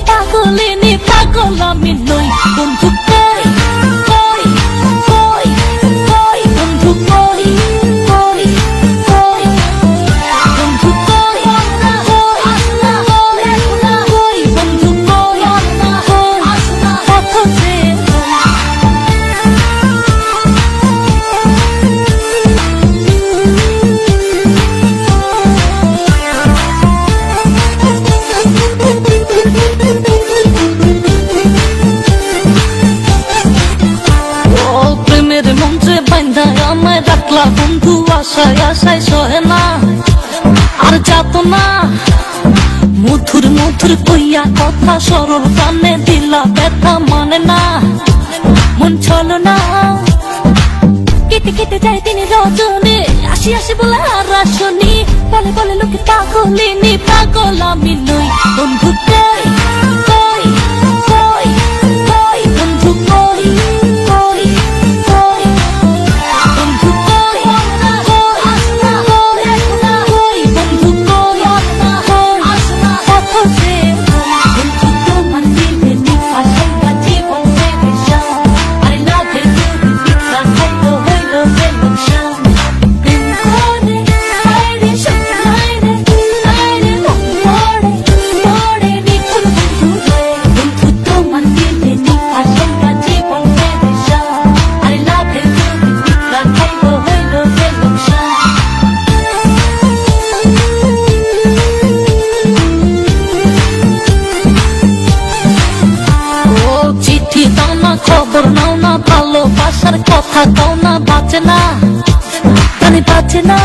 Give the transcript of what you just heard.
পাগলিনী পাগল আমি নই বন্ধু কই কই কই কই বন্ধু কই কই কই বন্ধু কই কই বন্ধু কই কত যে আমায় রাখলা বন্ধু আশায় আশায় সহে না আর যাত না মধুর মধুর কইয়া কথা সরল কানে দিলা ব্যথা মানে না মন চলো না কেটে কেটে যায় তিনি রজনী আসি আসি বলে আর আসনি বলে বলে লোকে পাগলিনী পাগল আমি নই বন্ধু কই কই কই কই বন্ধু কই কই কই বন্ধু কই কই বন্ধু কই কত যে বন্ধু তোমার দিলে নিপাশে জীবন দেবে শান আরে না দেখে বিছা খাইতো হইল বেলুশান প্রেম করে আইরে শুকনাইরে আইরে পড়ে পড়ে নিকুল বন্ধু রে বন্ধু তোমার দিলে নিপাশে জীবন দেবে শান আরে না দেখে বিছা খাইতো হইল বেলুশান ও চিঠি দাও না খবর নাও না ভালোবাসার কথা দাও না বাঁচে না বাঁচে না